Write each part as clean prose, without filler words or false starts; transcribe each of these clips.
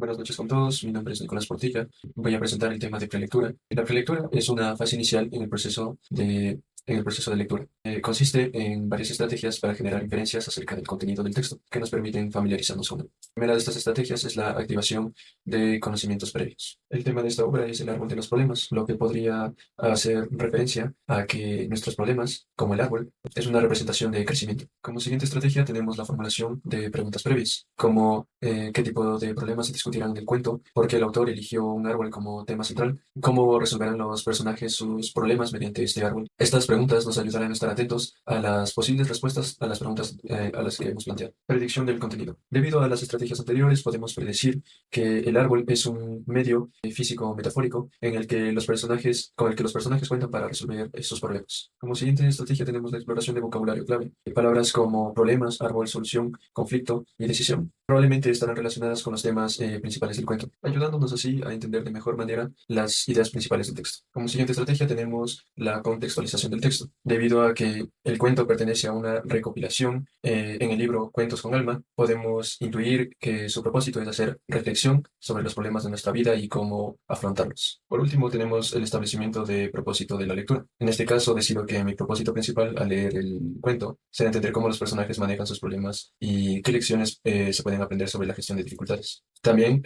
Buenas noches con todos, mi nombre es Nicolás Portilla. Voy a presentar el tema de prelectura. La prelectura es una fase inicial en el proceso de lectura. Consiste en varias estrategias para generar inferencias acerca del contenido del texto que nos permiten familiarizarnos con él. La primera de estas estrategias es la activación de conocimientos previos. El tema de esta obra es el árbol de los problemas, lo que podría hacer referencia a que nuestros problemas, como el árbol, es una representación de crecimiento. Como siguiente estrategia tenemos la formulación de preguntas previas, como qué tipo de problemas se discutirán en el cuento, por qué el autor eligió un árbol como tema central, cómo resolverán los personajes sus problemas mediante este árbol. Estas preguntas nos ayudarán a estar atentos a las posibles respuestas a las preguntas a las que hemos planteado. Predicción del contenido. Debido a las estrategias anteriores, podemos predecir que el árbol es un medio físico metafórico con el que los personajes cuentan para resolver estos problemas. Como siguiente estrategia tenemos la exploración de vocabulario clave. Palabras como problemas, árbol, solución, conflicto y decisión probablemente estarán relacionadas con los temas principales del cuento, ayudándonos así a entender de mejor manera las ideas principales del texto. Como siguiente estrategia tenemos la contextualización del texto. Debido a que el cuento pertenece a una recopilación en el libro Cuentos con Alma, podemos intuir que su propósito es hacer reflexión sobre los problemas de nuestra vida y cómo afrontarlos. Por último, tenemos el establecimiento de propósito de la lectura. En este caso, decido que mi propósito principal al leer el cuento será entender cómo los personajes manejan sus problemas y qué lecciones se pueden aprender sobre la gestión de dificultades. También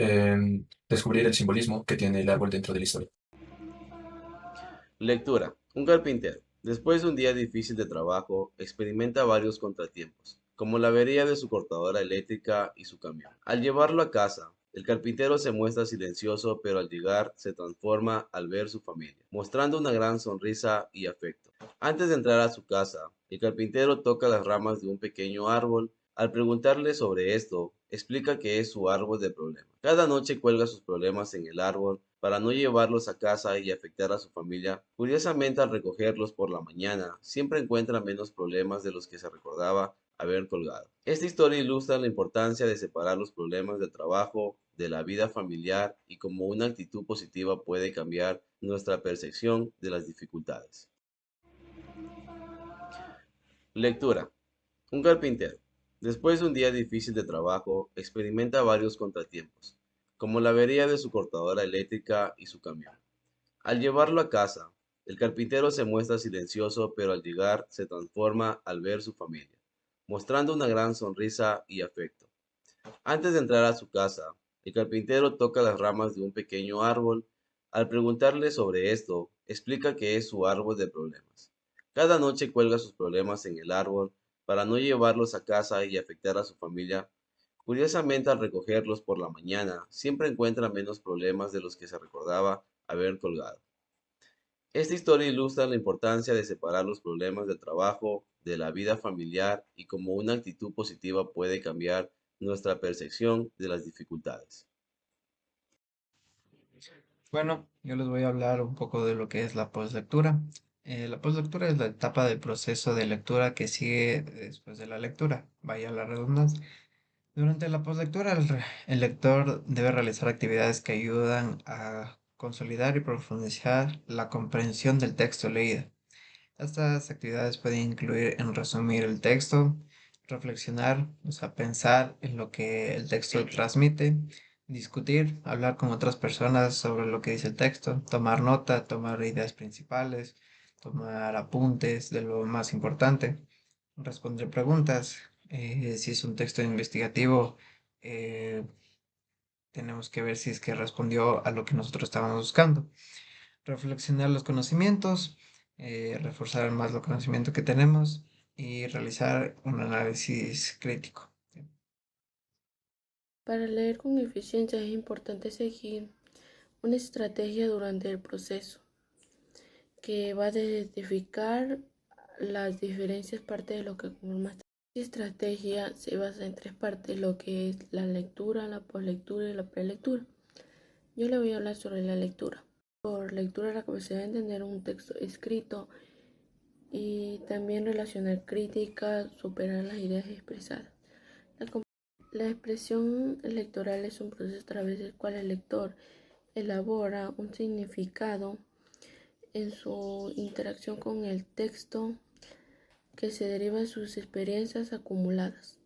descubrir el simbolismo que tiene el árbol dentro de la historia. Lectura. Un carpintero, después de un día difícil de trabajo, experimenta varios contratiempos, como la avería de su cortadora eléctrica y su camión. Al llevarlo a casa, el carpintero se muestra silencioso, pero al llegar se transforma al ver su familia, mostrando una gran sonrisa y afecto. Antes de entrar a su casa, el carpintero toca las ramas de un pequeño árbol. Al preguntarle sobre esto, explica que es su árbol de problemas. Cada noche cuelga sus problemas en el árbol para no llevarlos a casa y afectar a su familia. Curiosamente, al recogerlos por la mañana, siempre encuentra menos problemas de los que se recordaba haber colgado. Esta historia ilustra la importancia de separar los problemas del trabajo de la vida familiar y cómo una actitud positiva puede cambiar nuestra percepción de las dificultades. Lectura. Un carpintero, después de un día difícil de trabajo, experimenta varios contratiempos, como la avería de su cortadora eléctrica y su camión. Al llevarlo a casa, el carpintero se muestra silencioso, pero al llegar se transforma al ver su familia, mostrando una gran sonrisa y afecto. Antes de entrar a su casa, el carpintero toca las ramas de un pequeño árbol. Al preguntarle sobre esto, explica que es su árbol de problemas. Cada noche cuelga sus problemas en el árbol para no llevarlos a casa y afectar a su familia. Curiosamente, al recogerlos por la mañana, siempre encuentra menos problemas de los que se recordaba haber colgado. Esta historia ilustra la importancia de separar los problemas del trabajo de la vida familiar y cómo una actitud positiva puede cambiar nuestra percepción de las dificultades. Bueno, yo les voy a hablar un poco de lo que es la postlectura. La postlectura es la etapa del proceso de lectura que sigue después de la lectura, vaya la redundancia. Durante la postlectura, el lector debe realizar actividades que ayudan a consolidar y profundizar la comprensión del texto leído. Estas actividades pueden incluir en resumir el texto, reflexionar, o sea, pensar en lo que el texto transmite, discutir, hablar con otras personas sobre lo que dice el texto, tomar nota, tomar ideas principales, tomar apuntes de lo más importante, responder preguntas. Si es un texto investigativo, eh, tenemos que ver si es que respondió a lo que nosotros estábamos buscando. Reflexionar los conocimientos, reforzar más los conocimientos que tenemos y realizar un análisis crítico. Para leer con eficiencia es importante seguir una estrategia durante el proceso que va a identificar las diferentes partes de lo que conforma esta estrategia. Se basa en tres partes, lo que es la lectura, la poslectura y la prelectura. Yo le voy a hablar sobre la lectura. Por lectura, la capacidad de entender un texto escrito y también relacionar críticas, superar las ideas expresadas. La, la expresión lectoral es un proceso a través del cual el lector elabora un significado en su interacción con el texto que se deriva de sus experiencias acumuladas.